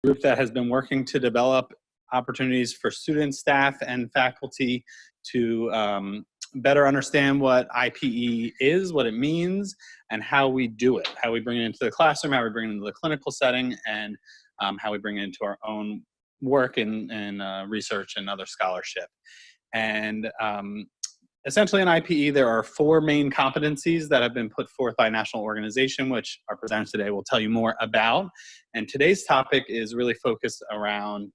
group that has been working to develop opportunities for students, staff, and faculty to better understand what IPE is, what it means, and how we do it, how we bring it into the classroom, how we bring it into the clinical setting, and how we bring it into our own work and research and other scholarship. And essentially in IPE, there are 4 main competencies that have been put forth by a national organization, which our presenter today will tell you more about. And today's topic is really focused around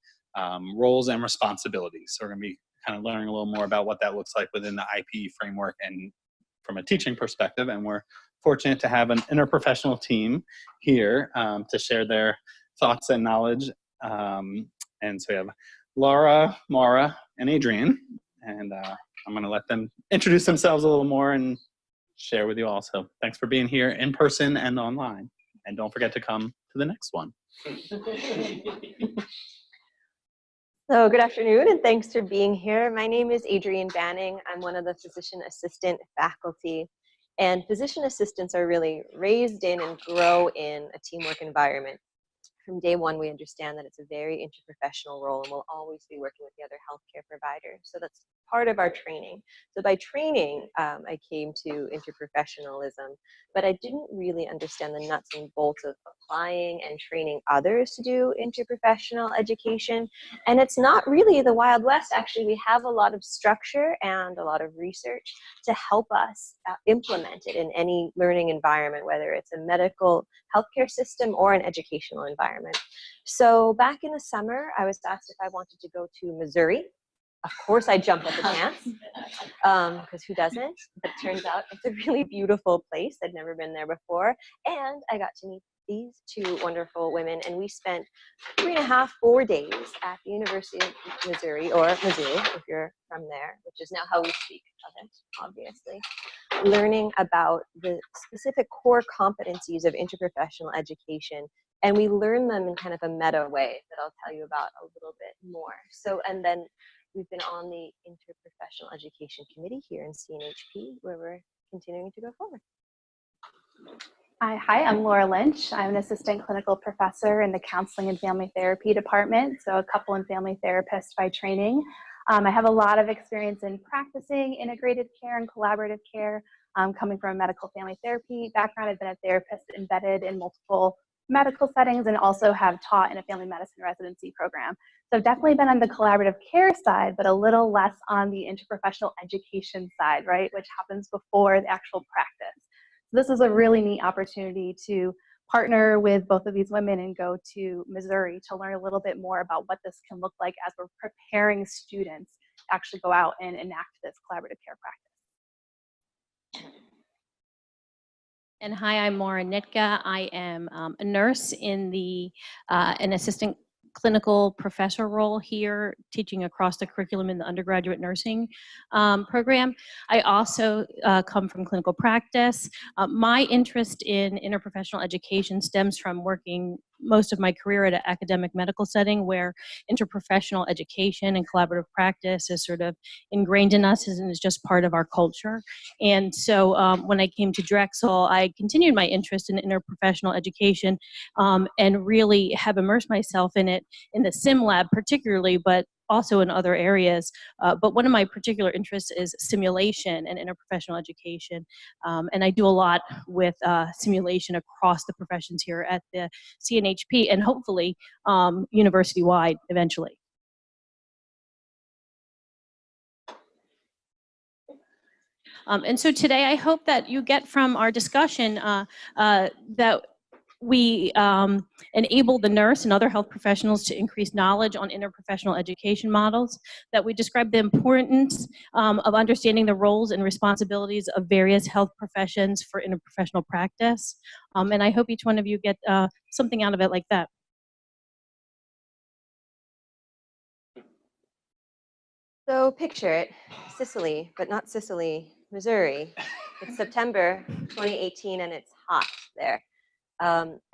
roles and responsibilities. So we're going to be kind of learning a little more about what that looks like within the IPE framework and from a teaching perspective. And we're fortunate to have an interprofessional team here to share their thoughts and knowledge. And so we have Laura, Maura, and Adrienne. And I'm going to let them introduce themselves a little more and share with you all. So thanks for being here in person and online. And don't forget to come to the next one. So good afternoon, and thanks for being here. My name is Adrienne Banning. I'm one of the physician assistant faculty. And physician assistants are really raised in and grow in a teamwork environment. From day one, we understand that it's a very interprofessional role, and we'll always be working with the other healthcare providers. So that's part of our training. So by training, I came to interprofessionalism, but I didn't really understand the nuts and bolts of applying and training others to do interprofessional education. And it's not really the Wild West. Actually, we have a lot of structure and a lot of research to help us implement it in any learning environment, whether it's a medical healthcare system or an educational environment. So back in the summer, I was asked if I wanted to go to Missouri. Of course, I jumped at the chance, because who doesn't? But it turns out it's a really beautiful place. I'd never been there before. And I got to meet these 2 wonderful women, and we spent 3.5, 4 days at the University of Missouri, or Mizzou, if you're from there, which is now how we speak of it, obviously, learning about the specific core competencies of interprofessional education. And we learn them in kind of a meta way that I'll tell you about a little bit more. So, and then we've been on the Interprofessional Education Committee here in CNHP, where we're continuing to go forward. Hi, I'm Laura Lynch. I'm an assistant clinical professor in the Counseling and Family Therapy department, so a couple and family therapist by training. I have a lot of experience in practicing integrated care and collaborative care. Coming from a medical family therapy background, I've been a therapist embedded in multiple medical settings and also have taught in a family medicine residency program. So I've definitely been on the collaborative care side, but a little less on the interprofessional education side, right, which happens before the actual practice. So this is a really neat opportunity to partner with both of these women and go to Missouri to learn a little bit more about what this can look like as we're preparing students to actually go out and enact this collaborative care practice. And hi, I'm Maura Nitka. I am a nurse in an assistant clinical professor role here, teaching across the curriculum in the undergraduate nursing program. I also come from clinical practice. My interest in interprofessional education stems from working most of my career at an academic medical setting where interprofessional education and collaborative practice is sort of ingrained in us and is just part of our culture. And so when I came to Drexel, I continued my interest in interprofessional education and really have immersed myself in it in the sim lab particularly, but also in other areas. But one of my particular interests is simulation and interprofessional education. And I do a lot with simulation across the professions here at the CNHP and hopefully university-wide eventually. And so today I hope that you get from our discussion that we enable the nurse and other health professionals to increase knowledge on interprofessional education models, that we describe the importance of understanding the roles and responsibilities of various health professions for interprofessional practice. And I hope each one of you get something out of it like that. So picture it, Sicily, but not Sicily, Missouri. It's September 2018 and it's hot there.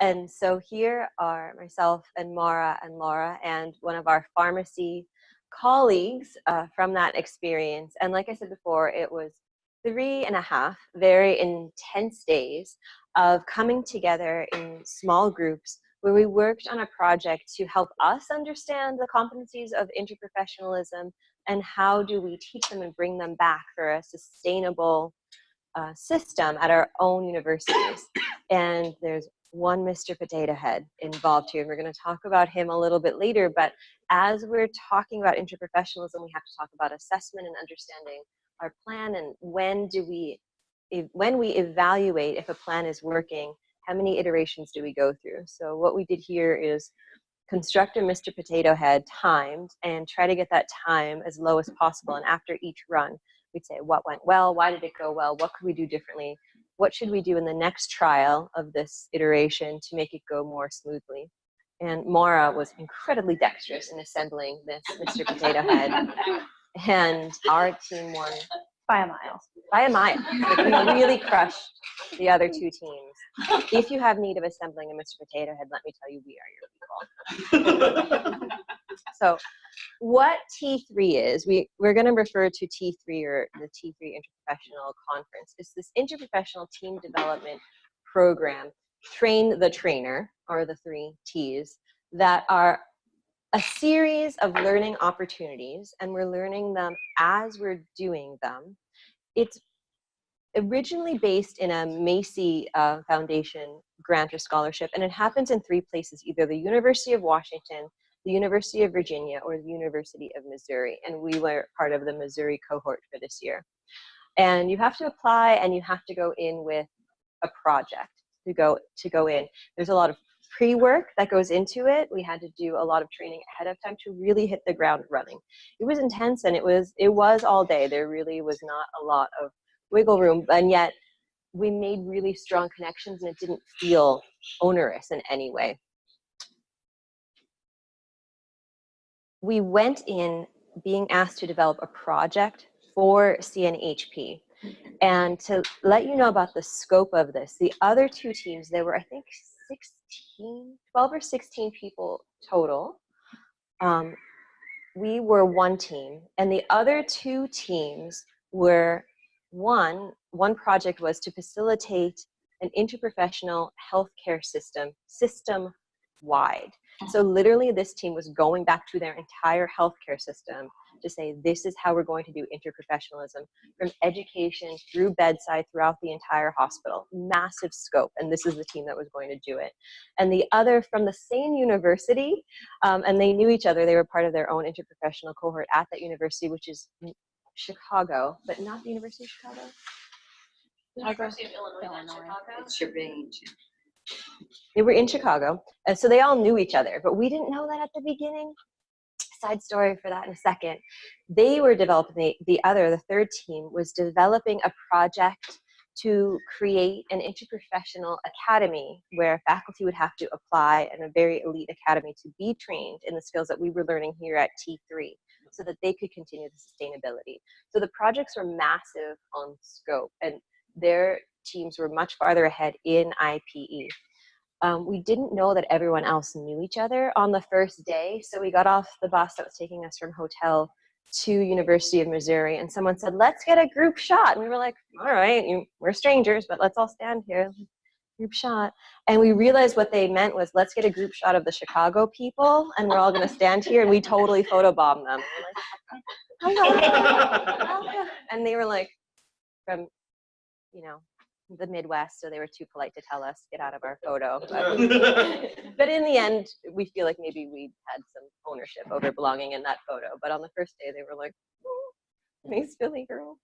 And so here are myself and Maura and Laura and one of our pharmacy colleagues from that experience. And like I said before, it was 3.5 very intense days of coming together in small groups, where we worked on a project to help us understand the competencies of interprofessionalism and how do we teach them and bring them back for a sustainable system at our own universities. And there's one Mr. Potatohead involved here. We're going to talk about him a little bit later, but as we're talking about interprofessionalism, we have to talk about assessment and understanding our plan, and when we evaluate if a plan is working, how many iterations do we go through? So what we did here is construct a Mr. Potatohead timed and try to get that time as low as possible. And after each run, we'd say what went well, why did it go well, what could we do differently, what should we do in the next trial of this iteration to make it go more smoothly. And Maura was incredibly dexterous in assembling this Mr. Potatohead, and our team won By a mile. by a mile. Like, we really crushed the other two teams. If you have need of assembling a Mr. Potatohead, let me tell you, we are your people. So what T3 is, we're going to refer to T3 or the T3 Interprofessional Conference. It's this interprofessional team development program, train the trainer, or the 3 T's, that are a series of learning opportunities, and we're learning them as we're doing them. It's originally based in a Macy Foundation grant or scholarship, and it happens in 3 places, either the University of Washington, the University of Virginia, or the University of Missouri. And we were part of the Missouri cohort for this year. And you have to apply, and you have to go in with a project to go in. There's a lot of pre-work that goes into it. We had to do a lot of training ahead of time to really hit the ground running. It was intense, and it was all day. There really was not a lot of wiggle room, and yet we made really strong connections, and it didn't feel onerous in any way. We went in being asked to develop a project for CNHP. And to let you know about the scope of this, the other 2 teams, there were, I think, 12 or 16 people total. We were one team, and the other 2 teams were one project was to facilitate an interprofessional healthcare system-wide. So literally this team was going back to their entire healthcare system to say, this is how we're going to do interprofessionalism, from education through bedside throughout the entire hospital. Massive scope, and this is the team that was going to do it. And the other from the same university, and they knew each other, they were part of their own interprofessional cohort at that university, which is Chicago, but not the University of Chicago. University of Illinois. Chicago. It's your range. They were in Chicago, and so they all knew each other, but we didn't know that at the beginning. Side story for that in a second. They were developing, the 3rd team was developing a project to create an interprofessional academy where faculty would have to apply in a very elite academy to be trained in the skills that we were learning here at T3 so that they could continue the sustainability. So the projects were massive on scope, and their teams were much farther ahead in IPE. We didn't know that everyone else knew each other on the first day, so we got off the bus that was taking us from hotel to University of Missouri, and someone said, let's get a group shot. And we were like, all right, we're strangers, but let's all stand here. Group shot. And we realized what they meant was, let's get a group shot of the Chicago people, and we're all going to stand here, and we totally photobombed them. We're like, hello. And they were like, from, the Midwest, so they were too polite to tell us, get out of our photo. But in the end, we feel like maybe we had some ownership over belonging in that photo. But on the first day, they were like, oh, nice Philly girl.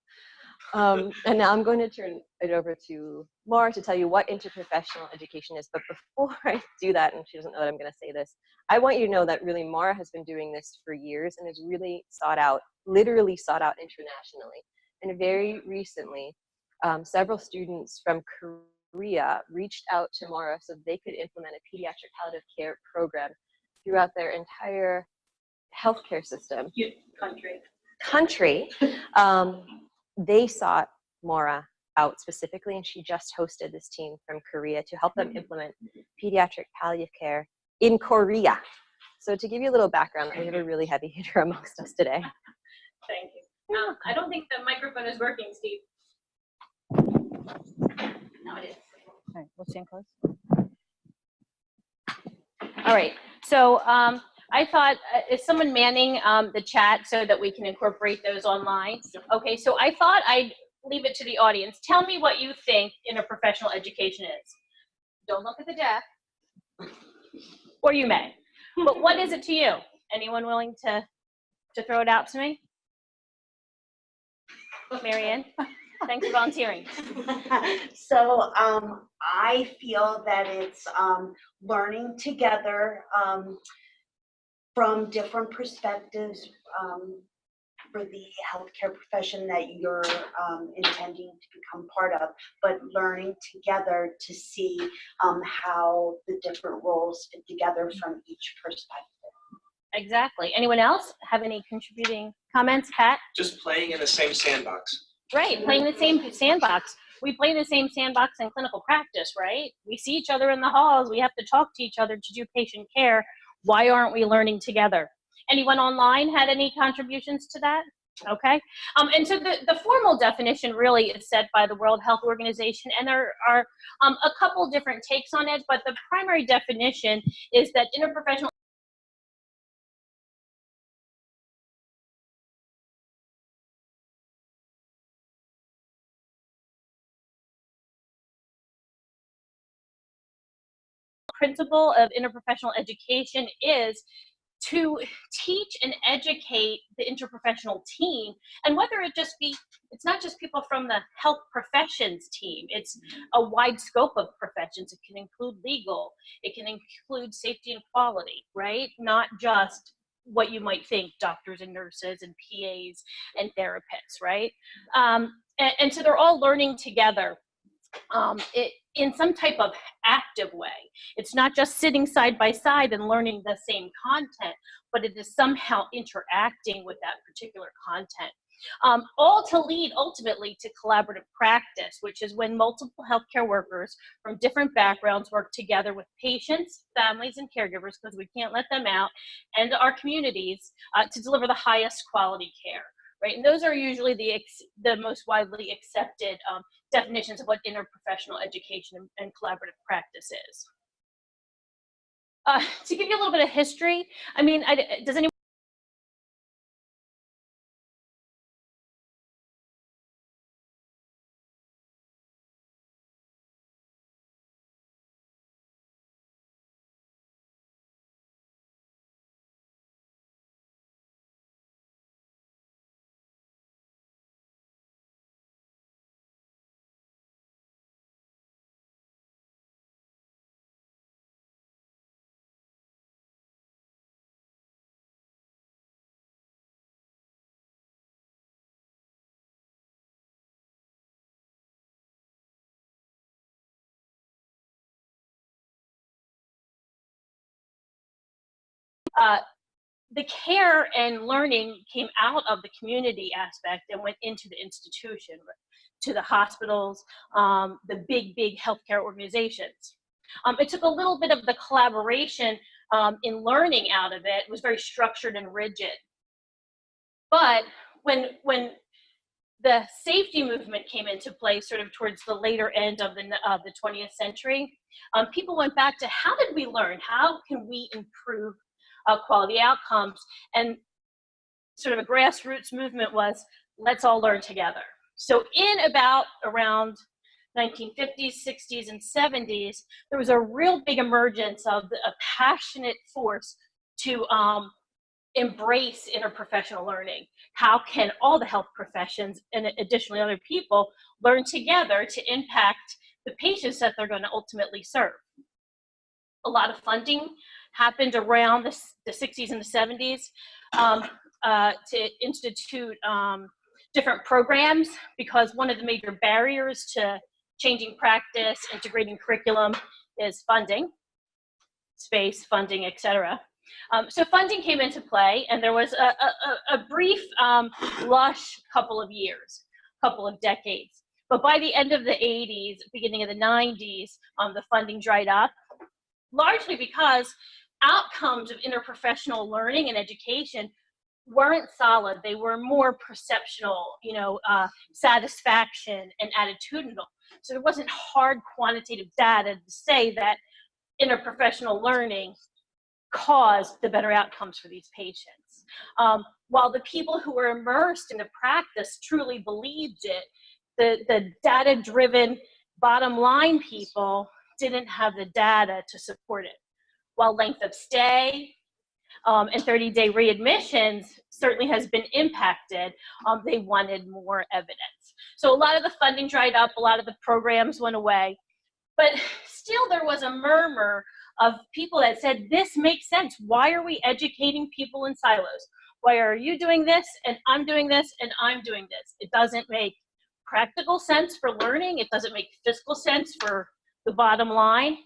And now I'm going to turn it over to Maura to tell you what interprofessional education is. But before I do that, and she doesn't know that I'm going to say this, I want you to know that really Maura has been doing this for years and is really literally sought out internationally. And very recently, several students from Korea reached out to Maura so they could implement a pediatric palliative care program throughout their entire healthcare system. Country. They sought Maura out specifically, and she just hosted this team from Korea to help them implement pediatric palliative care in Korea. So to give you a little background, we have a really heavy hitter amongst us today. Thank you. I don't think the microphone is working, Steve. No, it is. All right, we'll stand close. All right. So I thought, is someone manning the chat so that we can incorporate those online? Okay. So I thought I'd leave it to the audience. Tell me what you think interprofessional education is. Don't look at the deck, or you may. But what is it to you? Anyone willing to throw it out to me? Marianne, thanks for volunteering. So I feel that it's learning together from different perspectives for the healthcare profession that you're intending to become part of, but learning together to see how the different roles fit together from each perspective. Exactly. Anyone else have any contributing comments? Pat? Just playing in the same sandbox. Right, playing in the same sandbox. We play in the same sandbox in clinical practice, right? We see each other in the halls. We have to talk to each other to do patient care. Why aren't we learning together? Anyone online had any contributions to that? Okay. And so the formal definition really is set by the World Health Organization, and there are a couple different takes on it, but the primary definition is that interprofessional principle of interprofessional education is to teach and educate the interprofessional team, and whether it just be, it's not just people from the health professions team, it's a wide scope of professions. It can include legal, it can include safety and quality, right? Not just what you might think, doctors and nurses and PAs and therapists, right? And so they're all learning together in some type of active way. It's not just sitting side by side and learning the same content, but it is somehow interacting with that particular content. All to lead ultimately to collaborative practice, which is when multiple healthcare workers from different backgrounds work together with patients, families, and caregivers, because we can't let them out, and our communities to deliver the highest quality care. Right, and those are usually the most widely accepted definitions of what interprofessional education and collaborative practice is. To give you a little bit of history, I mean, does anyone? The care and learning came out of the community aspect and went into the institution, to the hospitals, the big healthcare organizations. It took a little bit of the collaboration in learning out of it. It was very structured and rigid. But when the safety movement came into play sort of towards the later end of the 20th century, people went back to how did we learn? How can we improve quality outcomes? And sort of a grassroots movement was, let's all learn together. So in around 1950s, 60s, and 70s, there was a real big emergence of a passionate force to embrace interprofessional learning. How can all the health professions and additionally other people learn together to impact the patients that they're going to ultimately serve? A lot of funding happened around the 60s and the 70s to institute different programs, because one of the major barriers to changing practice, integrating curriculum is funding, space, funding, etc. So funding came into play, and there was a brief, lush couple of years, couple of decades. But by the end of the 80s, beginning of the 90s, the funding dried up, largely because outcomes of interprofessional learning and education weren't solid. They were more perceptual, satisfaction and attitudinal. So there wasn't hard quantitative data to say that interprofessional learning caused the better outcomes for these patients. While the people who were immersed in the practice truly believed it, the data-driven bottom line people didn't have the data to support it. While length of stay and 30-day readmissions certainly has been impacted, they wanted more evidence. So a lot of the funding dried up, a lot of the programs went away, but still there was a murmur of people that said, this makes sense. Why are we educating people in silos? Why are you doing this and I'm doing this and I'm doing this? It doesn't make practical sense for learning. It doesn't make fiscal sense for the bottom line.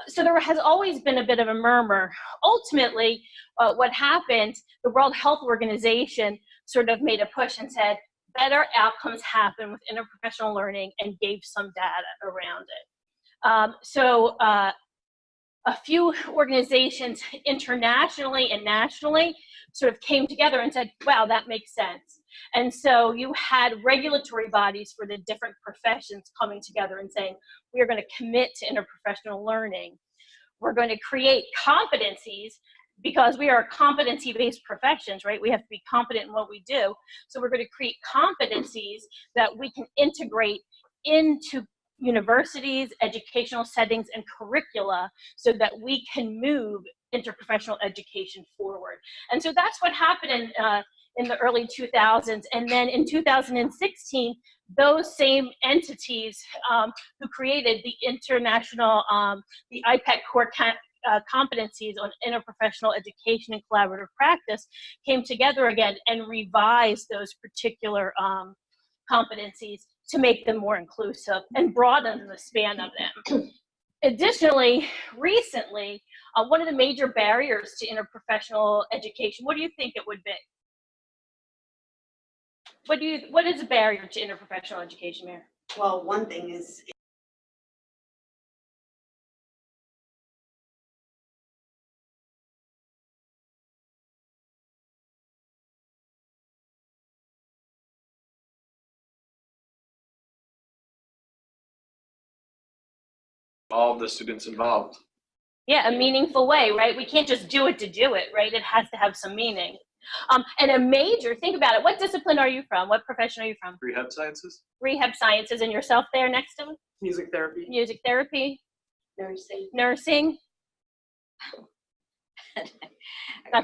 So there has always been a bit of a murmur. Ultimately, what happened, the World Health Organization sort of made a push and said, better outcomes happen with interprofessional learning, and gave some data around it. So a few organizations internationally and nationally sort of came together and said, wow, that makes sense. And so you had regulatory bodies for the different professions coming together and saying, we are going to commit to interprofessional learning. We're going to create competencies, because we are competency-based professions, right? We have to be competent in what we do. So we're going to create competencies that we can integrate into universities, educational settings, and curricula so that we can move interprofessional education forward. And so that's what happened in the early 2000s. And then in 2016, those same entities who created the international, the IPEC core competencies on interprofessional education and collaborative practice came together again and revised those particular competencies to make them more inclusive and broaden the span of them. Additionally, recently, one of the major barriers to interprofessional education, what do you think it would be? What is a barrier to interprofessional education, Mayor? Well, one thing is all of the students involved. Yeah, a meaningful way, right? We can't just do it to do it, right? It has to have some meaning. And a major, think about it, what discipline are you from? What profession are you from? Rehab sciences. Rehab sciences, and yourself there next to him? Music therapy. Music therapy? nursing. Nursing?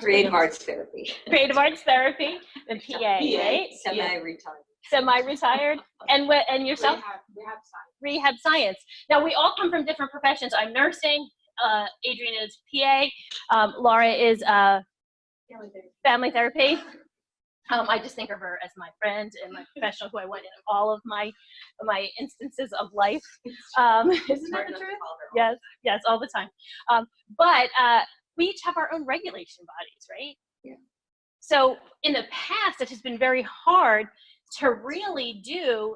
Creative arts therapy. Creative arts therapy, and PA, right? Semi-retired. Semi-retired. And yourself? Rehab science. Rehab science. Now, we all come from different professions. I'm nursing. Adrian is PA. Laura is family therapy. I just think of her as my friend and my professional who I went in all of my instances of life. Isn't that the truth? Yes, yes, all the time. But we each have our own regulation bodies, right? Yeah. So in the past, it has been very hard to really do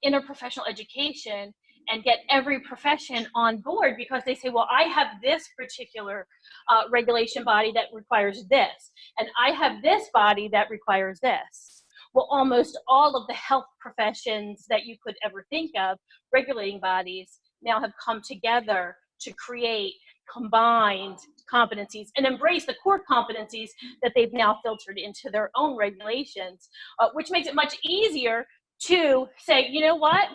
interprofessional education and get every profession on board, because they say, well, I have this particular regulation body that requires this, and I have this body that requires this. Well, almost all of the health professions that you could ever think of, regulating bodies, now have come together to create combined competencies and embrace the core competencies that they've now filtered into their own regulations, which makes it much easier to say, you know what,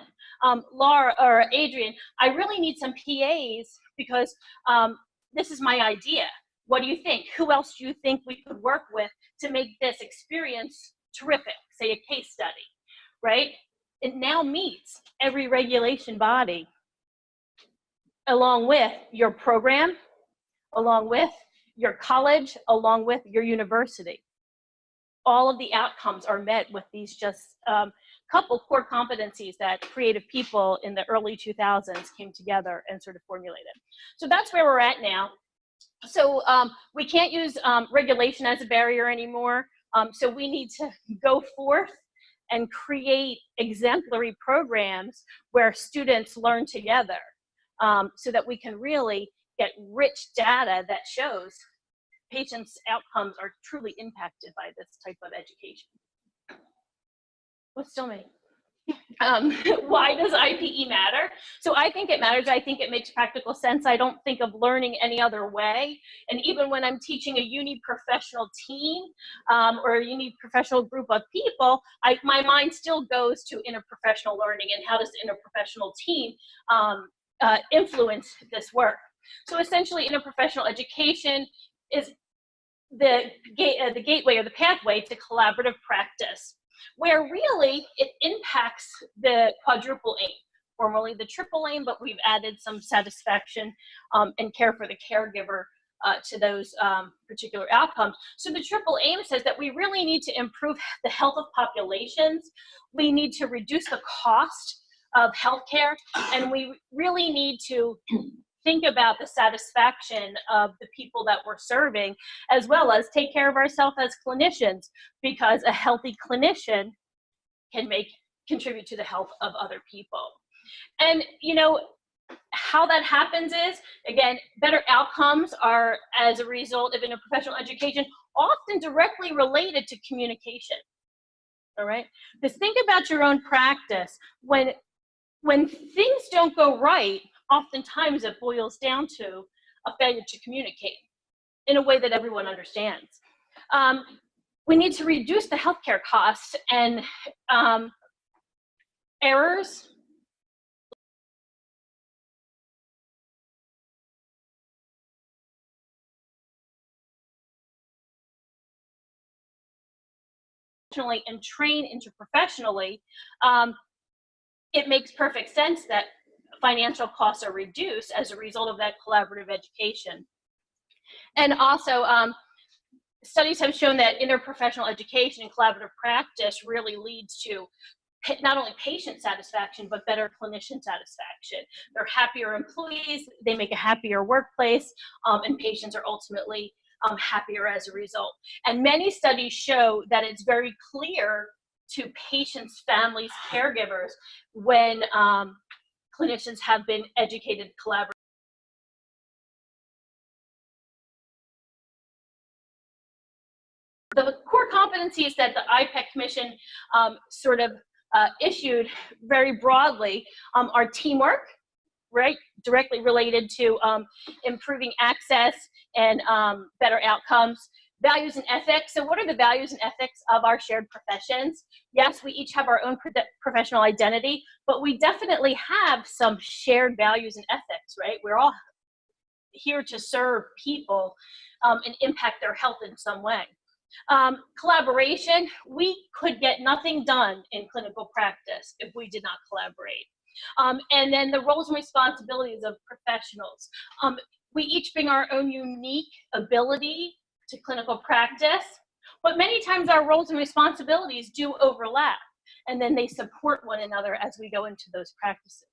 Laura or Adrian, I really need some PAs because this is my idea. What do you think? Who else do you think we could work with to make this experience terrific? Say a case study, right? It now meets every regulation body along with your program, along with your college, along with your university. All of the outcomes are met with these just couple core competencies that creative people in the early 2000s came together and sort of formulated. So that's where we're at now. So we can't use regulation as a barrier anymore. So we need to go forth and create exemplary programs where students learn together, so that we can really get rich data that shows patients' outcomes are truly impacted by this type of education. What's still me? Why does IPE matter? So I think it matters. I think it makes practical sense. I don't think of learning any other way. And even when I'm teaching a uniprofessional team or a uniprofessional group of people, my mind still goes to interprofessional learning and how does the interprofessional team influence this work. So essentially, interprofessional education is the gateway or the pathway to collaborative practice, where really it impacts the quadruple aim, formerly the triple aim, but we've added some satisfaction and care for the caregiver to those particular outcomes. So the triple aim says that we really need to improve the health of populations, we need to reduce the cost of healthcare, and we really need to think about the satisfaction of the people that we're serving, as well as take care of ourselves as clinicians, because a healthy clinician can contribute to the health of other people. And you know, how that happens is, again, better outcomes are as a result of interprofessional education, often directly related to communication. All right, because think about your own practice. When things don't go right, oftentimes it boils down to a failure to communicate in a way that everyone understands. We need to reduce the healthcare costs and errors. And train interprofessionally, it makes perfect sense that financial costs are reduced as a result of that collaborative education. And also, studies have shown that interprofessional education and collaborative practice really leads to not only patient satisfaction, but better clinician satisfaction. They're happier employees, they make a happier workplace, and patients are ultimately happier as a result. And many studies show that it's very clear to patients, families, caregivers, when clinicians have been educated collaboratively. The core competencies that the IPEC Commission sort of issued very broadly are teamwork, right, directly related to improving access and better outcomes. Values and ethics. So what are the values and ethics of our shared professions? Yes, we each have our own professional identity, but we definitely have some shared values and ethics, right? We're all here to serve people and impact their health in some way. Collaboration, we could get nothing done in clinical practice if we did not collaborate. And then the roles and responsibilities of professionals. We each bring our own unique ability to clinical practice, but many times our roles and responsibilities do overlap, and then they support one another as we go into those practices.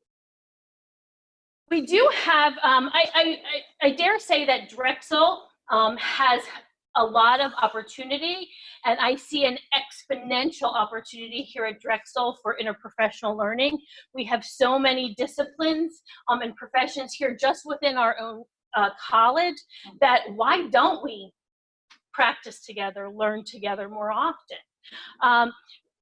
We do have, I dare say that Drexel has a lot of opportunity, and I see an exponential opportunity here at Drexel for interprofessional learning. We have so many disciplines and professions here just within our own college that why don't we practice together, learn together more often?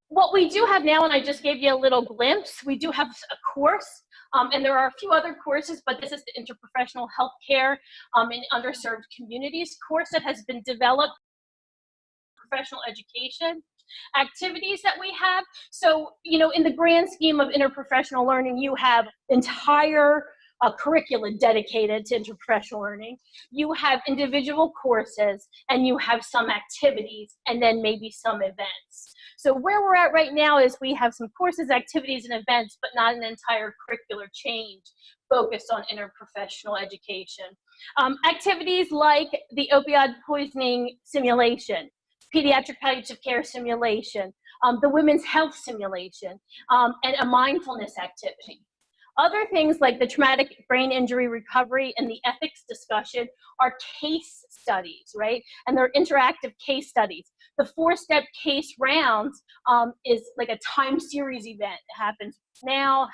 What we do have now, and I just gave you a little glimpse, we do have a course, and there are a few other courses, but this is the Interprofessional Healthcare in Underserved Communities course that has been developed for professional education activities that we have. So, you know, in the grand scheme of interprofessional learning, you have entire curricula dedicated to interprofessional learning. You have individual courses, and you have some activities, and then maybe some events. So where we're at right now is we have some courses, activities, and events, but not an entire curricular change focused on interprofessional education. Activities like the opioid poisoning simulation, pediatric palliative care simulation, the women's health simulation, and a mindfulness activity. Other things like the traumatic brain injury recovery and the ethics discussion are case studies, right? And they're interactive case studies. The 4-step case rounds is like a time series event. It happens now,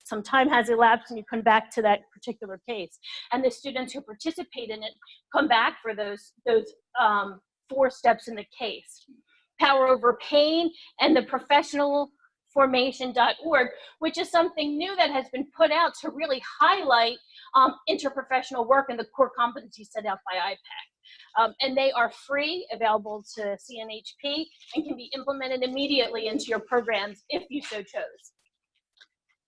some time has elapsed, and you come back to that particular case. And the students who participate in it come back for those 4 steps in the case. Power over pain and the professional formation.org, which is something new that has been put out to really highlight interprofessional work and the core competencies set out by IPEC. And they are free, available to CNHP, and can be implemented immediately into your programs if you so chose.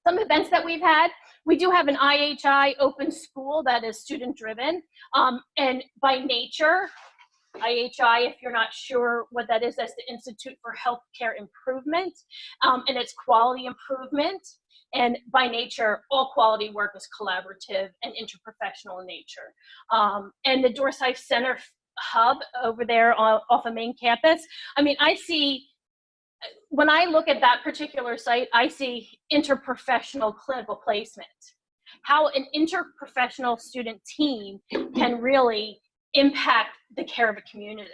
Some events that we've had, we do have an IHI open school that is student driven, and by nature, IHI, if you're not sure what that is, that's the Institute for Healthcare Improvement, and it's quality improvement. And by nature, all quality work is collaborative and interprofessional in nature. And the Dorsi Center hub over there off of main campus, I mean, I see, when I look at that particular site, I see interprofessional clinical placement. How an interprofessional student team can really impact the care of a community.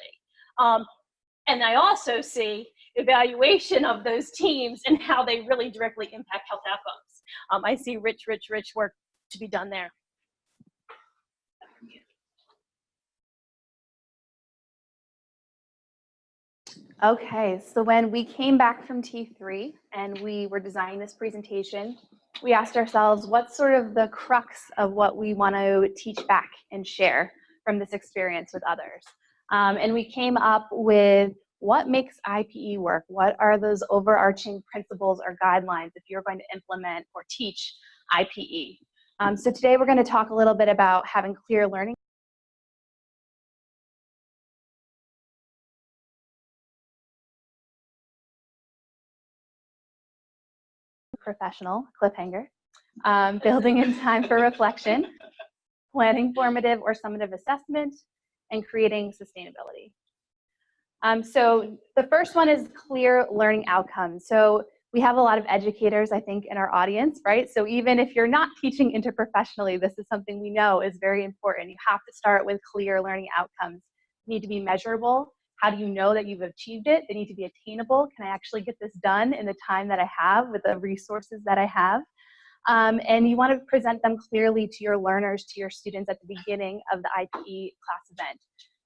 And I also see evaluation of those teams and how they really directly impact health outcomes. I see rich work to be done there. Okay, so when we came back from T3 and we were designing this presentation, we asked ourselves what's sort of the crux of what we want to teach back and share from this experience with others. And we came up with what makes IPE work? What are those overarching principles or guidelines if you're going to implement or teach IPE? So today we're going to talk a little bit about having clear learning. Professional cliffhanger, building in time for reflection, planning formative or summative assessment, and creating sustainability. So the first one is clear learning outcomes. So we have a lot of educators, I think, in our audience, right? So even if you're not teaching interprofessionally, this is something we know is very important. You have to start with clear learning outcomes. They need to be measurable. How do you know that you've achieved it? They need to be attainable. Can I actually get this done in the time that I have with the resources that I have? And you want to present them clearly to your learners, to your students at the beginning of the IPE class event.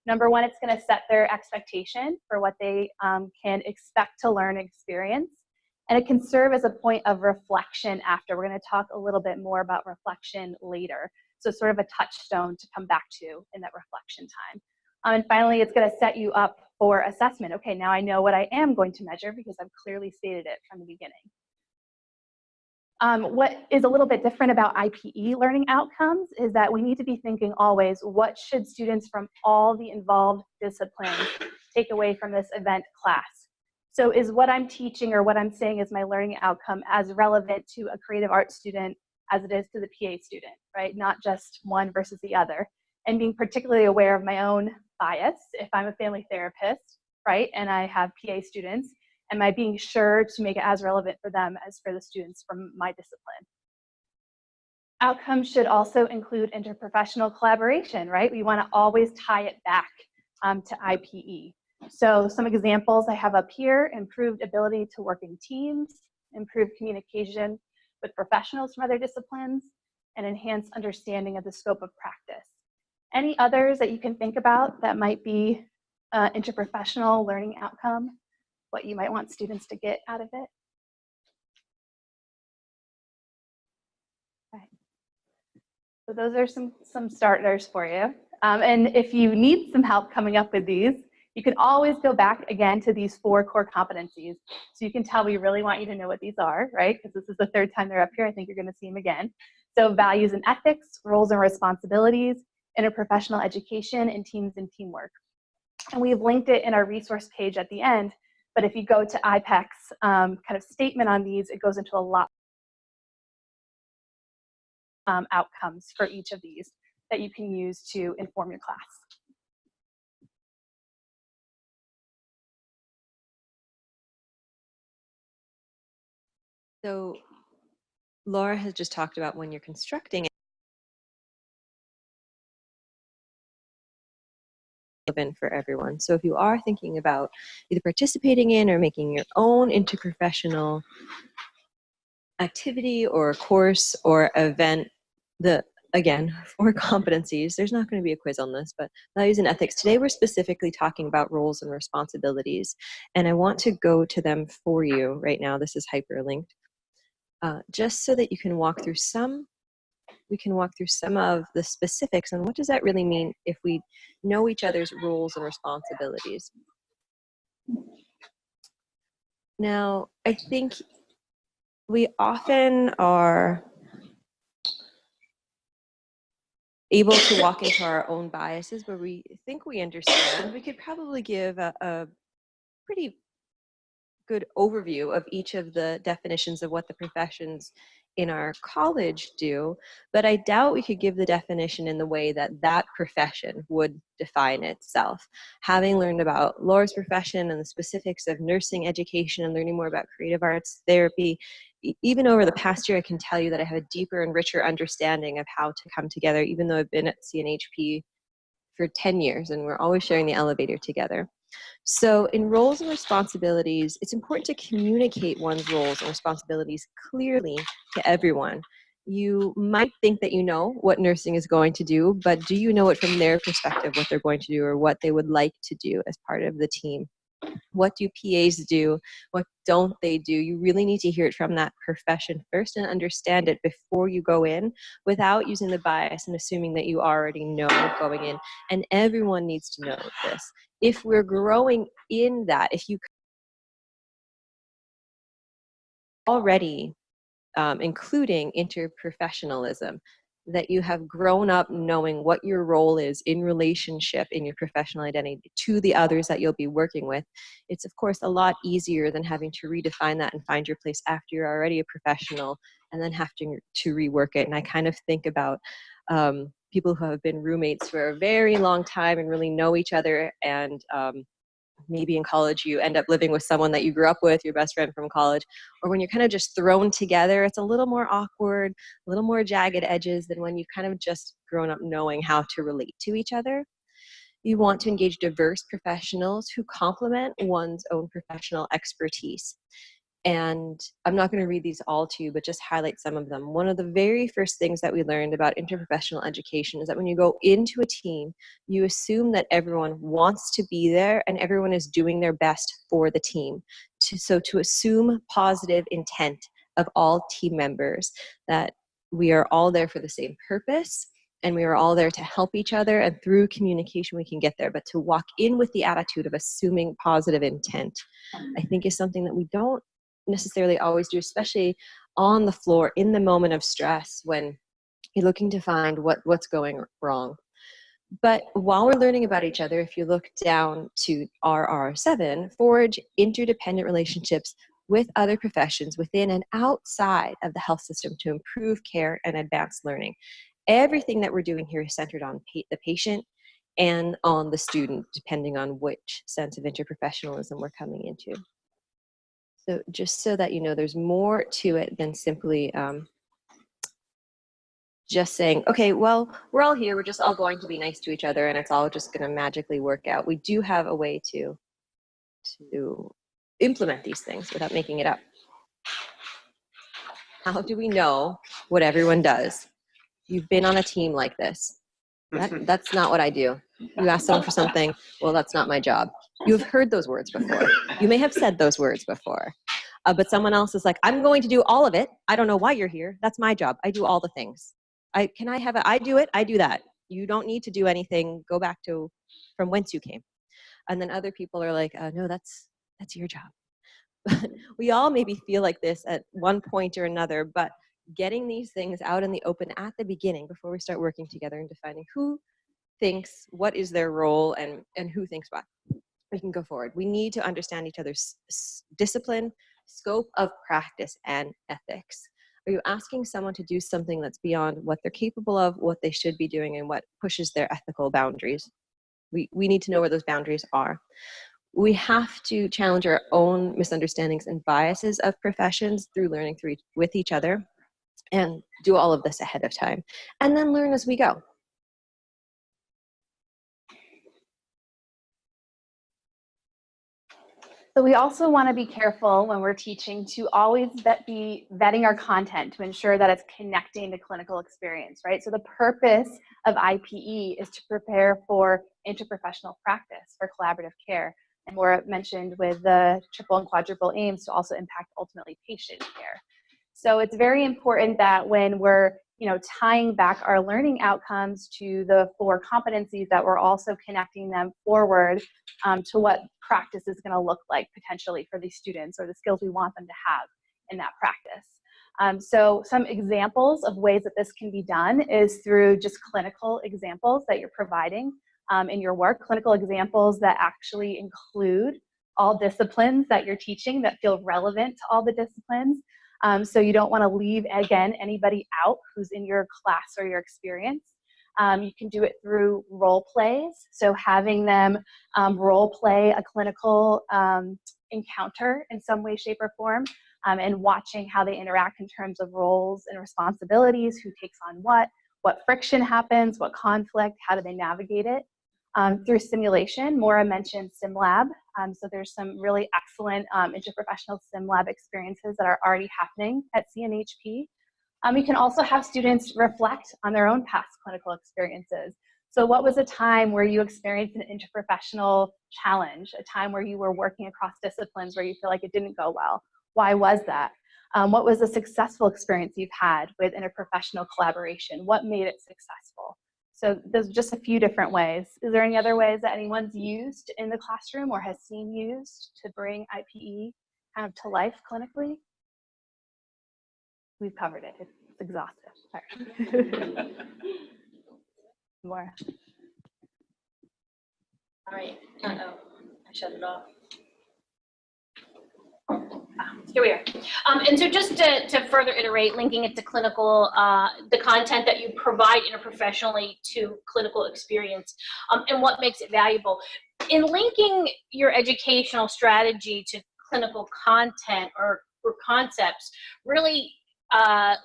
Number one, it's going to set their expectation for what they can expect to learn and experience. And it can serve as a point of reflection after. We're going to talk a little bit more about reflection later. So sort of a touchstone to come back to in that reflection time. And finally, it's going to set you up for assessment. Okay, now I know what I am going to measure because I've clearly stated it from the beginning. What is a little bit different about IPE learning outcomes is that we need to be thinking always, what should students from all the involved disciplines take away from this event class? So is what I'm teaching or what I'm saying is my learning outcome as relevant to a creative arts student as it is to the PA student, right? Not just one versus the other. And being particularly aware of my own bias, if I'm a family therapist, right, and I have PA students, am I being sure to make it as relevant for them as for the students from my discipline? Outcomes should also include interprofessional collaboration, right? We want to always tie it back to IPE. So some examples I have up here: improved ability to work in teams, improved communication with professionals from other disciplines, and enhanced understanding of the scope of practice. Any others that you can think about that might be interprofessional learning outcome, what you might want students to get out of it? Okay. So those are some starters for you. And if you need some help coming up with these, you can always go back again to these 4 core competencies. So you can tell we really want you to know what these are, right? Because this is the 3rd time they're up here. I think you're going to see them again. So values and ethics, roles and responsibilities, interprofessional education, and teams and teamwork. And we've linked it in our resource page at the end. But if you go to IPEC's kind of statement on these, it goes into a lot of outcomes for each of these that you can use to inform your class. So Laura has just talked about when you're constructing relevant for everyone. So if you are thinking about either participating in or making your own interprofessional activity or course or event, the again, 4 competencies. There's not going to be a quiz on this, but values and ethics. Today we're specifically talking about roles and responsibilities, and I want to go to them for you right now. This is hyperlinked, just so that you can walk through some. We can walk through some of the specifics and what does that really mean if we know each other's roles and responsibilities. Now, I think we often are able to walk into our own biases where we think we understand. We could probably give a pretty good overview of each of the definitions of what the professions in our college do, but I doubt we could give the definition in the way that that profession would define itself. Having learned about Laura's profession and the specifics of nursing education and learning more about creative arts therapy, even over the past year, I can tell you that I have a deeper and richer understanding of how to come together, even though I've been at CNHP for 10 years and we're always sharing the elevator together. So in roles and responsibilities, it's important to communicate one's roles and responsibilities clearly to everyone. You might think that you know what nursing is going to do, but do you know it from their perspective, what they're going to do or what they would like to do as part of the team? What do PAs do? What don't they do? You really need to hear it from that profession first and understand it before you go in without using the bias and assuming that you already know going in. And everyone needs to know this. If we're growing in that, if you already including interprofessionalism, that you have grown up knowing what your role is in relationship in your professional identity to the others that you'll be working with. It's of course a lot easier than having to redefine that and find your place after you're already a professional and then having to rework it. And I kind of think about people who have been roommates for a very long time and really know each other, and maybe in college you end up living with someone that you grew up with, your best friend from college, or when you're kind of just thrown together, it's a little more awkward, a little more jagged edges than when you've kind of just grown up knowing how to relate to each other. You want to engage diverse professionals who complement one's own professional expertise. And I'm not going to read these all to you, but just highlight some of them. One of the very first things that we learned about interprofessional education is that when you go into a team, you assume that everyone wants to be there and everyone is doing their best for the team. So to assume positive intent of all team members, that we are all there for the same purpose and we are all there to help each other, and through communication we can get there. But to walk in with the attitude of assuming positive intent, I think is something that we don't necessarily always do, especially on the floor in the moment of stress when you're looking to find what's going wrong. But while we're learning about each other, if you look down to RR7, forge interdependent relationships with other professions within and outside of the health system to improve care and advance learning. Everything that we're doing here is centered on the patient and on the student, depending on which sense of interprofessionalism we're coming into. So just so that you know, there's more to it than simply just saying, okay, well, we're all here, we're just all going to be nice to each other and it's all just going to magically work out. We do have a way to implement these things without making it up. How do we know what everyone does? You've been on a team like this. That's not what I do. You ask someone for something, well, that's not my job. You've heard those words before. You may have said those words before. But someone else is like, I'm going to do all of it. I don't know why you're here. That's my job. I do all the things. I do it, I do that. You don't need to do anything. Go back to from whence you came. And then other people are like, no, that's your job. We all maybe feel like this at one point or another, but getting these things out in the open at the beginning before we start working together and defining who thinks, what is their role, and who thinks what, we can go forward. We need to understand each other's discipline, scope of practice, and ethics. Are you asking someone to do something that's beyond what they're capable of, what they should be doing, and what pushes their ethical boundaries? We need to know where those boundaries are. We have to challenge our own misunderstandings and biases of professions through learning with each other, and do all of this ahead of time, and then learn as we go. So we also want to be careful when we're teaching to always be vetting our content to ensure that it's connecting to clinical experience, right? So the purpose of IPE is to prepare for interprofessional practice, for collaborative care. And Maura mentioned with the triple and quadruple aims to also impact ultimately patient care. So it's very important that when we're tying back our learning outcomes to the 4 competencies, that we're also connecting them forward to what practice is going to look like potentially for these students, or the skills we want them to have in that practice. So some examples of ways that this can be done is through just clinical examples that you're providing in your work, clinical examples that actually include all disciplines that you're teaching that feel relevant to all the disciplines. So you don't want to leave, again, anybody out who's in your class or your experience. You can do it through role plays. So having them role play a clinical encounter in some way, shape, or form, and watching how they interact in terms of roles and responsibilities, who takes on what friction happens, what conflict, how do they navigate it. Through simulation, Maura mentioned SimLab. So there's some really excellent interprofessional SimLab experiences that are already happening at CNHP. You can also have students reflect on their own past clinical experiences. So what was a time where you experienced an interprofessional challenge, a time where you were working across disciplines where you feel like it didn't go well? Why was that? What was a successful experience you've had with interprofessional collaboration? What made it successful? So there's just a few different ways. Is there any other ways that anyone's used in the classroom or has seen used to bring IPE kind of to life clinically? We've covered it. It's exhaustive. Sorry. More. All right. Uh-oh. I shut it off. Here we are. And so just to further iterate, linking it to clinical, the content that you provide interprofessionally to clinical experience, and what makes it valuable. In linking your educational strategy to clinical content or concepts really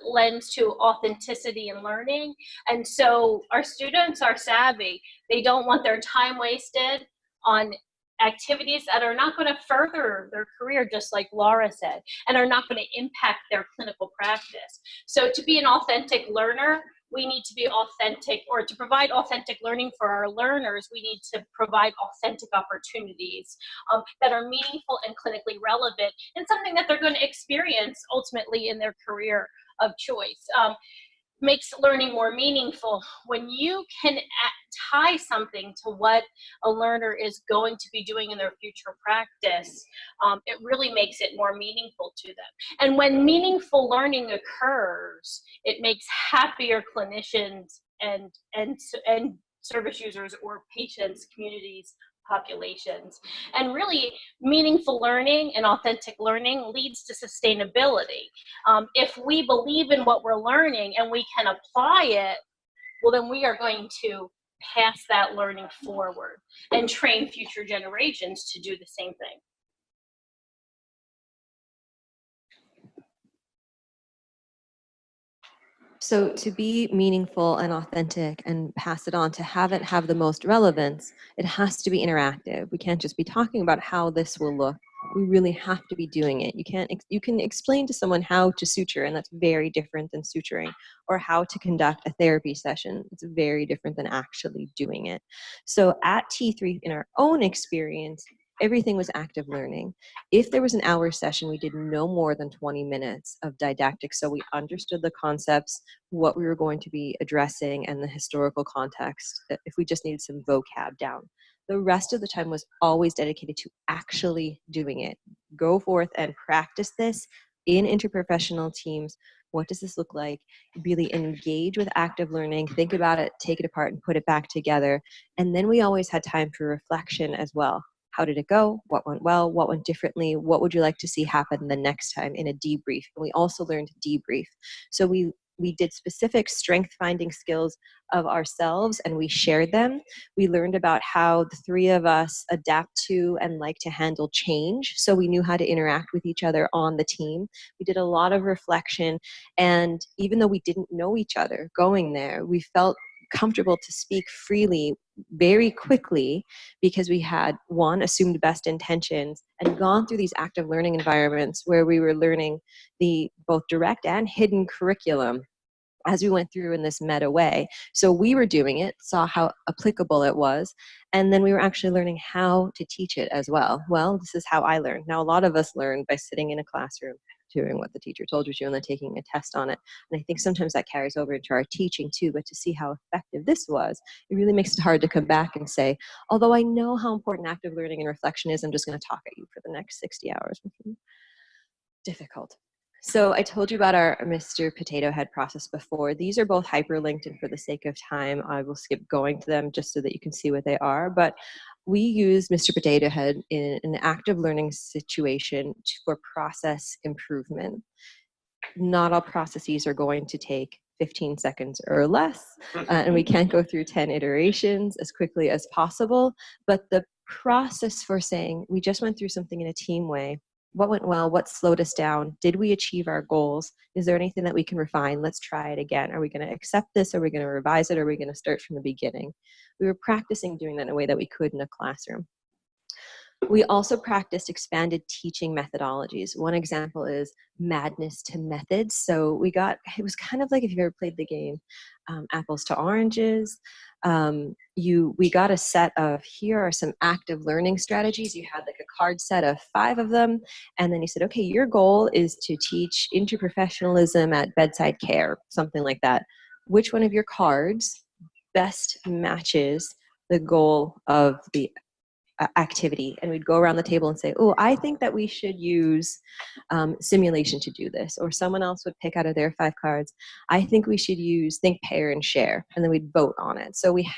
lends to authenticity in learning. And so our students are savvy. They don't want their time wasted on activities that are not going to further their career, just like Laura said, and are not going to impact their clinical practice. So to be an authentic learner, we need to be authentic, or to provide authentic learning for our learners, we need to provide authentic opportunities that are meaningful and clinically relevant, and something that they're going to experience ultimately in their career of choice. Makes learning more meaningful when you can tie something to what a learner is going to be doing in their future practice. It really makes it more meaningful to them. And when meaningful learning occurs, it makes happier clinicians and service users or patients, communities, populations. And really, meaningful learning and authentic learning leads to sustainability. If we believe in what we're learning and we can apply it, well, then we are going to pass that learning forward and train future generations to do the same thing. So to be meaningful and authentic and pass it on, to have it have the most relevance, it has to be interactive. We can't just be talking about how this will look. We really have to be doing it. You can explain to someone how to suture, and that's very different than suturing, or how to conduct a therapy session. It's very different than actually doing it. So at T3, in our own experience, everything was active learning. If there was an hour session, we did no more than 20 minutes of didactic. So we understood the concepts, what we were going to be addressing, and the historical context, if we just needed some vocab down. The rest of the time was always dedicated to actually doing it. Go forth and practice this in interprofessional teams. What does this look like? Really engage with active learning, think about it, take it apart, and put it back together. And then we always had time for reflection as well. How did it go? What went well? What went differently? What would you like to see happen the next time in a debrief? And we also learned to debrief. So we did specific strength finding skills of ourselves, and we shared them. We learned about how the three of us adapt to and like to handle change. So we knew how to interact with each other on the team. We did a lot of reflection. And even though we didn't know each other going there, we felt comfortable to speak freely very quickly because we had, one, assumed best intentions and gone through these active learning environments where we were learning the both direct and hidden curriculum as we went through in this meta way. So we were doing it, saw how applicable it was, and then we were actually learning how to teach it as well. Well, this is how I learned. Now, a lot of us learn by sitting in a classroom, doing what the teacher told you to, and then taking a test on it. And I think sometimes that carries over into our teaching too, but to see how effective this was, it really makes it hard to come back and say, although I know how important active learning and reflection is, I'm just going to talk at you for the next 60 hours. Difficult. So I told you about our Mr. Potatohead process before. These are both hyperlinked, and for the sake of time, I will skip going to them just so that you can see what they are. But we use Mr. Potatohead in an active learning situation for process improvement. Not all processes are going to take 15 seconds or less, and we can't go through 10 iterations as quickly as possible. But the process for saying, we just went through something in a team way. What went well? What slowed us down? Did we achieve our goals? Is there anything that we can refine? Let's try it again. Are we going to accept this? Are we going to revise it? Are we going to start from the beginning? We were practicing doing that in a way that we could in a classroom. We also practiced expanded teaching methodologies. One example is madness to methods. So it was kind of like if you've ever played the game Apples to Oranges. We got a set of, here are some active learning strategies. You had like a card set of 5 of them. And then you said, okay, your goal is to teach interprofessionalism at bedside care, something like that. Which one of your cards best matches the goal of the activity? And we'd go around the table and say, oh, I think that we should use simulation to do this. Or someone else would pick out of their 5 cards, I think we should use think, pair, and share. And then we'd vote on it. So we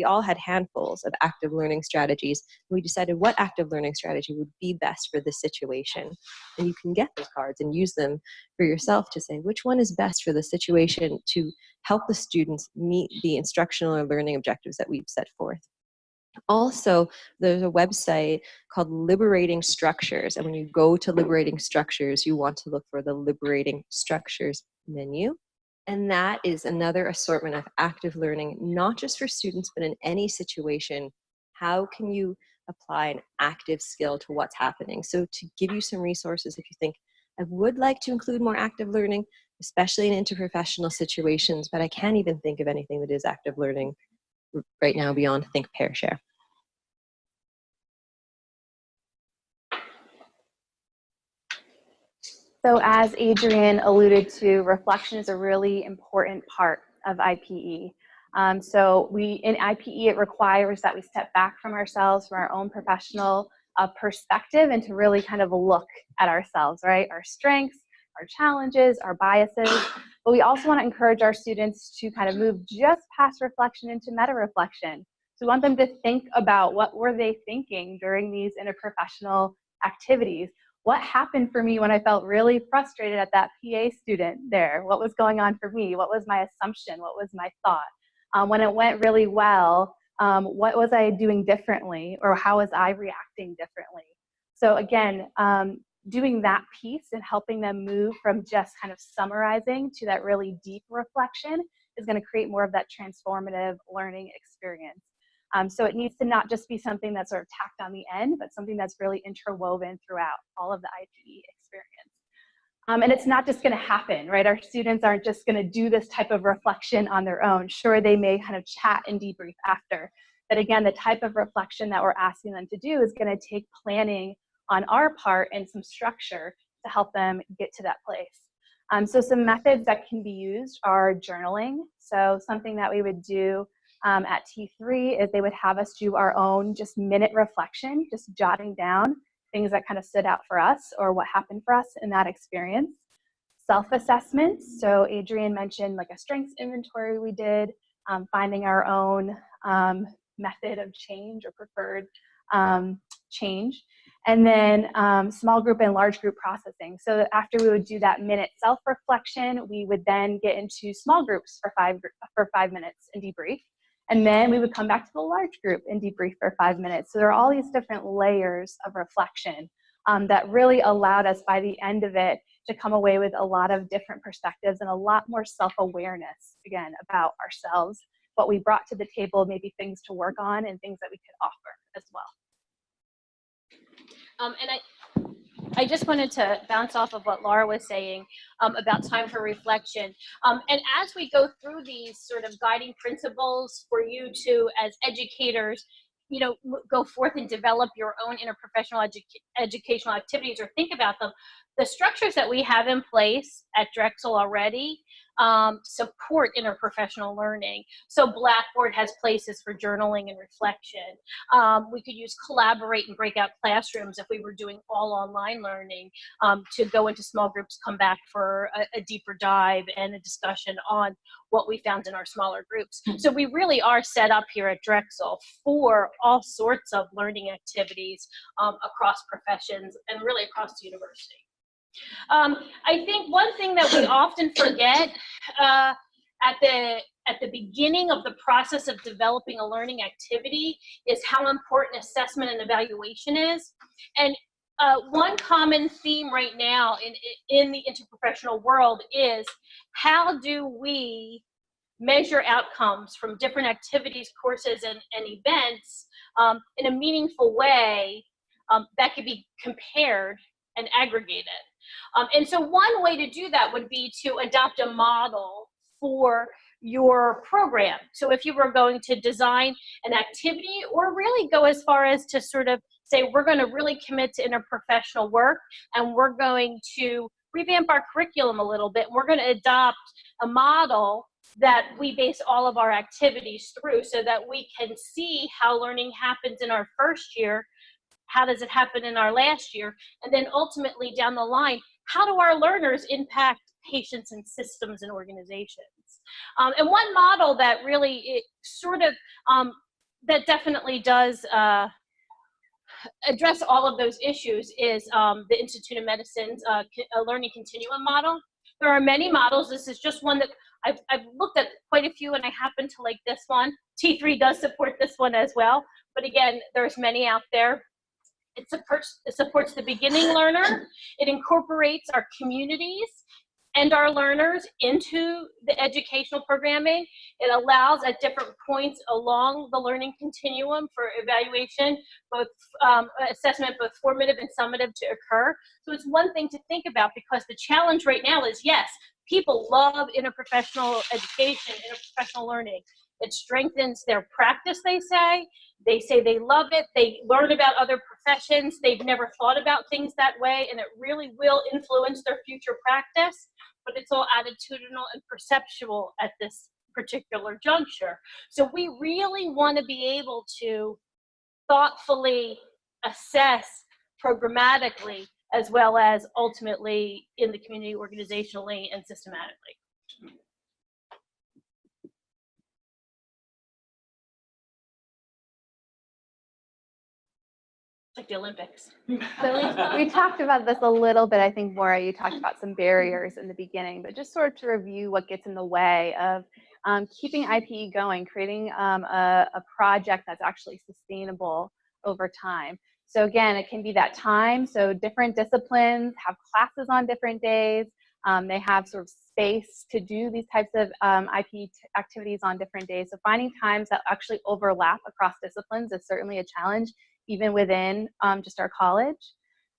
all had handfuls of active learning strategies. We decided what active learning strategy would be best for this situation. And you can get those cards and use them for yourself to say which one is best for the situation to help the students meet the instructional or learning objectives that we've set forth. Also, there's a website called Liberating Structures. And when you go to Liberating Structures, you want to look for the Liberating Structures menu. And that is another assortment of active learning, not just for students, but in any situation. How can you apply an active skill to what's happening? So to give you some resources, if you think, I would like to include more active learning, especially in interprofessional situations, but I can't even think of anything that is active learning right now beyond think, pair, share. So as Adrian alluded to, reflection is a really important part of IPE. So in IPE, it requires that we step back from ourselves, from our own professional perspective, and to really kind of look at ourselves, right? Our strengths, our challenges, our biases. But we also want to encourage our students to kind of move just past reflection into meta-reflection. So we want them to think about what were they thinking during these interprofessional activities. What happened for me when I felt really frustrated at that PA student there? What was going on for me? What was my assumption? What was my thought? When it went really well, what was I doing differently, or how was I reacting differently? So again, doing that piece and helping them move from just kind of summarizing to that really deep reflection is going to create more of that transformative learning experience. So it needs to not just be something that's sort of tacked on the end, but something that's really interwoven throughout all of the IPE experience. And it's not just going to happen, right? Our students aren't just going to do this type of reflection on their own. Sure, they may kind of chat and debrief after. But again, the type of reflection that we're asking them to do is going to take planning on our part and some structure to help them get to that place. So some methods that can be used are journaling. So something that we would do at T3 is they would have us do our own just minute reflection, just jotting down things that kind of stood out for us or what happened for us in that experience. Self-assessments, so Adrian mentioned like a strengths inventory we did, finding our own method of change or preferred change. And then small group and large group processing. So after we would do that minute self-reflection, we would then get into small groups for 5 minutes and debrief. And then we would come back to the large group and debrief for 5 minutes. So there are all these different layers of reflection that really allowed us by the end of it to come away with a lot of different perspectives and a lot more self-awareness, again, about ourselves what we brought to the table, maybe things to work on and things that we could offer as well. And I just wanted to bounce off of what Laura was saying about time for reflection. And as we go through these sort of guiding principles for you to, as educators, you know, go forth and develop your own interprofessional educational activities or think about them, the structures that we have in place at Drexel already support interprofessional learning. So Blackboard has places for journaling and reflection. We could use Collaborate and breakout classrooms if we were doing all online learning to go into small groups, come back for a deeper dive and a discussion on what we found in our smaller groups. So we really are set up here at Drexel for all sorts of learning activities across professions and really across the university. I think one thing that we often forget at the beginning of the process of developing a learning activity is how important assessment and evaluation is. And one common theme right now in the interprofessional world is how do we measure outcomes from different activities, courses, and events in a meaningful way that could be compared and aggregated. And so one way to do that would be to adopt a model for your program. So if you were going to design an activity or really go as far as to sort of say, we're going to really commit to interprofessional work and we're going to revamp our curriculum a little bit. We're going to adopt a model that we base all of our activities through so that we can see how learning happens in our first year. How does it happen in our last year? And then ultimately down the line, how do our learners impact patients and systems and organizations? And one model that really that definitely does address all of those issues is the Institute of Medicine's learning continuum model. There are many models. This is just one that I've looked at quite a few and I happen to like this one. T3 does support this one as well. But again, there's many out there. It supports the beginning learner. It incorporates our communities and our learners into the educational programming. It allows at different points along the learning continuum for evaluation, both assessment, both formative and summative to occur. So it's one thing to think about because the challenge right now is, yes, people love interprofessional education, interprofessional learning. It strengthens their practice, they say. They say they love it. They learn about other professions. They've never thought about things that way, and it really will influence their future practice, but it's all attitudinal and perceptual at this particular juncture. So we really want to be able to thoughtfully assess programmatically as well as ultimately in the community organizationally and systematically. Like the Olympics. So we talked about this a little bit. I think, Maura, you talked about some barriers in the beginning, but just sort of to review what gets in the way of keeping IPE going, creating a project that's actually sustainable over time. So again, it can be that time. So different disciplines have classes on different days. They have sort of space to do these types of IPE activities on different days. So finding times that actually overlap across disciplines is certainly a challenge, even within just our college.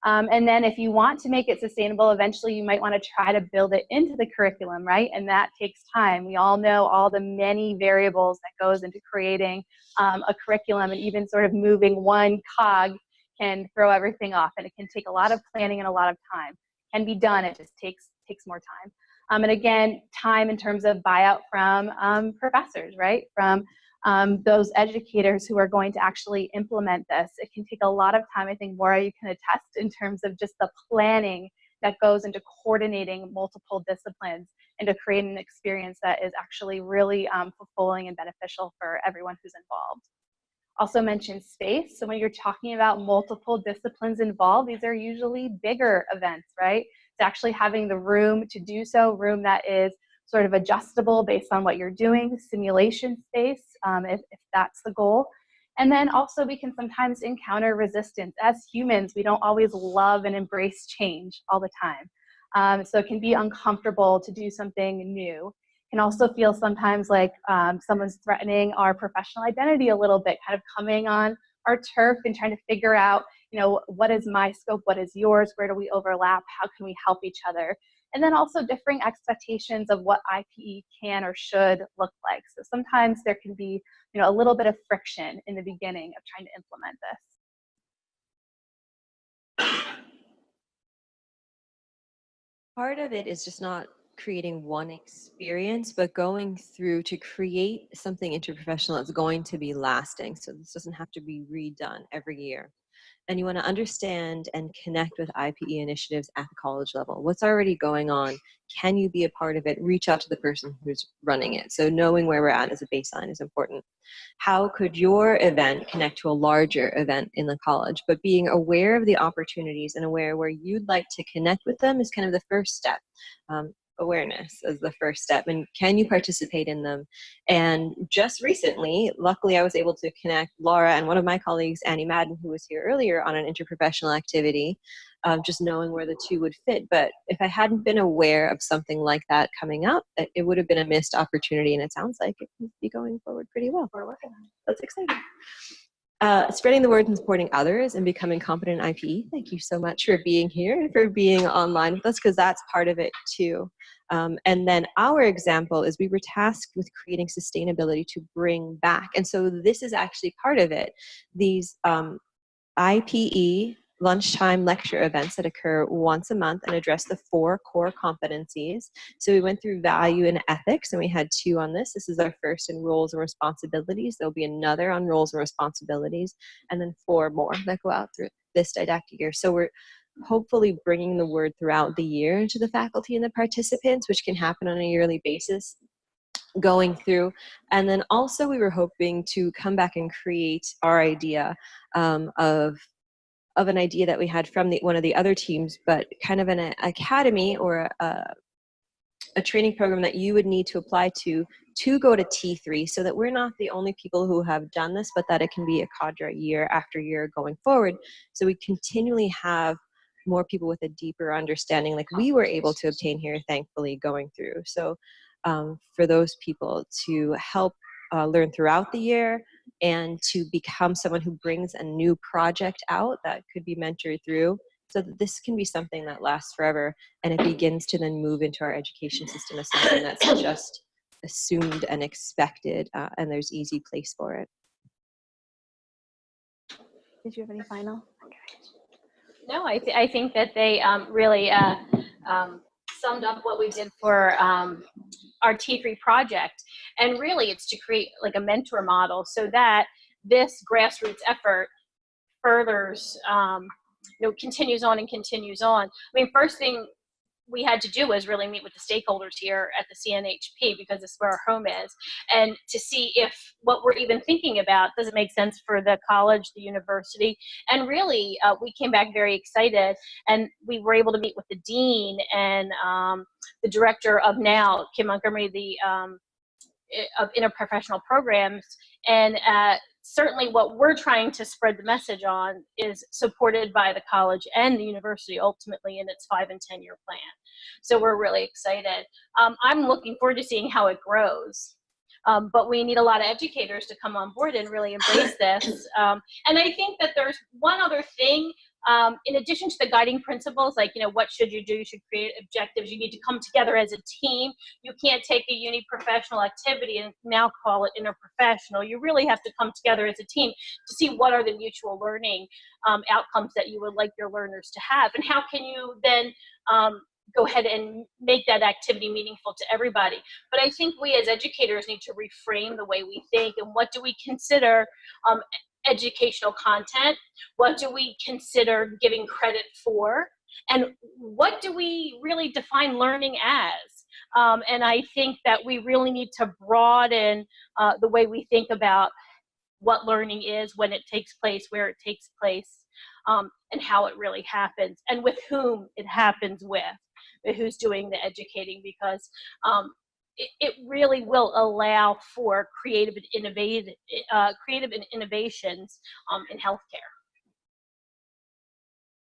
And then if you want to make it sustainable, eventually you might want to try to build it into the curriculum, right? And that takes time. We all know all the many variables that goes into creating a curriculum, and even sort of moving one cog can throw everything off, and it can take a lot of planning and a lot of time. Can be done, it just takes more time. And again, time in terms of buyout from professors, right? From those educators who are going to actually implement this. It can take a lot of time. I think, Maura, you can attest in terms of just the planning that goes into coordinating multiple disciplines and to create an experience that is actually really fulfilling and beneficial for everyone who's involved. Also mentioned space. So when you're talking about multiple disciplines involved, these are usually bigger events, right? It's actually having the room to do so, room that is sort of adjustable based on what you're doing, simulation space, if that's the goal. And then also we can sometimes encounter resistance. As humans, we don't always love and embrace change all the time. So it can be uncomfortable to do something new. It can also feel sometimes like someone's threatening our professional identity a little bit, kind of coming on our turf and trying to figure out, you know, what is my scope, what is yours, where do we overlap, how can we help each other? And then also differing expectations of what IPE can or should look like. So sometimes there can be, you know, a little bit of friction in the beginning of trying to implement this. Part of it is just not creating one experience, but going through to create something interprofessional that's going to be lasting. So this doesn't have to be redone every year. And you want to understand and connect with IPE initiatives at the college level. What's already going on? Can you be a part of it? Reach out to the person who's running it. So knowing where we're at as a baseline is important. How could your event connect to a larger event in the college? But being aware of the opportunities and aware where you'd like to connect with them is kind of the first step. Awareness is the first step, and can you participate in them? And just recently, luckily, I was able to connect Laura and one of my colleagues, Annie Madden, who was here earlier, on an interprofessional activity, just knowing where the two would fit. But if I hadn't been aware of something like that coming up, it would have been a missed opportunity, and it sounds like it could be going forward pretty well. We're working on it. That's exciting. Spreading the word and supporting others and becoming competent in IPE. Thank you so much for being here and for being online with us, because that's part of it too. And then our example is we were tasked with creating sustainability to bring back. And so this is actually part of it. These IPE lunchtime lecture events that occur once a month and address the 4 core competencies. So we went through value and ethics, and we had 2 on this. This is our first in roles and responsibilities. There'll be another on roles and responsibilities, and then 4 more that go out through this didactic year. So we're hopefully bringing the word throughout the year to the faculty and the participants, which can happen on a yearly basis, going through. And then also we were hoping to come back and create our idea of an idea that we had from one of the other teams, but kind of an academy or a training program that you would need to apply to go to T3, so that we're not the only people who have done this, but that it can be a cadre year after year going forward. So we continually have more people with a deeper understanding, like we were able to obtain here, thankfully, going through. So for those people to help learn throughout the year, and to become someone who brings a new project out that could be mentored through, so that this can be something that lasts forever, and it begins to then move into our education system as something that's just assumed and expected, and there's easy place for it. Did you have any final? No, I think that they really summed up what we did for our T3 project. And really it's to create like a mentor model so that this grassroots effort furthers, continues on and continues on. I mean, first thing we had to do was really meet with the stakeholders here at the CNHP, because it's where our home is, and to see if what we're even thinking about, does it make sense for the college, the university. And really, we came back very excited, and we were able to meet with the dean and the director of now, Kim Montgomery, of interprofessional programs, and certainly what we're trying to spread the message on is supported by the college and the university ultimately in its 5- and 10-year plan. So we're really excited. I'm looking forward to seeing how it grows. But we need a lot of educators to come on board and really embrace this. And I think that there's one other thing, in addition to the guiding principles, like, what should you do? You should create objectives. You need to come together as a team. You can't take a uni-professional activity and now call it interprofessional. You really have to come together as a team to see what are the mutual learning outcomes that you would like your learners to have. And how can you then go ahead and make that activity meaningful to everybody. But I think we as educators need to reframe the way we think, and what do we consider educational content? What do we consider giving credit for? And what do we really define learning as? And I think that we really need to broaden the way we think about what learning is, when it takes place, where it takes place, and how it really happens, and with whom it happens with, who's doing the educating, because it really will allow for creative innovations in healthcare.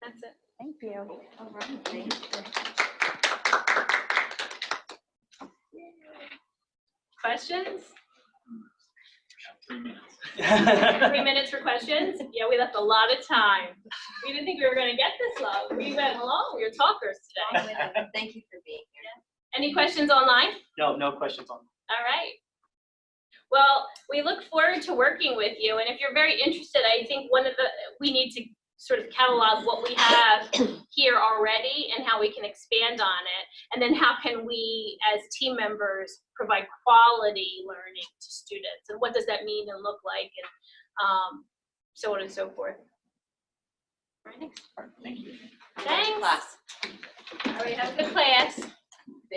That's it. Thank you. All right, thank you. Questions? 3 minutes. 3 minutes for questions? Yeah, we left a lot of time. We didn't think we were gonna get this long. We went long, we were talkers today. Thank you for being here. Any questions online? No questions on. All right. Well, we look forward to working with you, and if you're very interested, I think we need to sort of catalog what we have here already and how we can expand on it, and then how can we as team members provide quality learning to students, and what does that mean and look like, and so on and so forth. All right. Thank you. Thanks. All right, have a good class.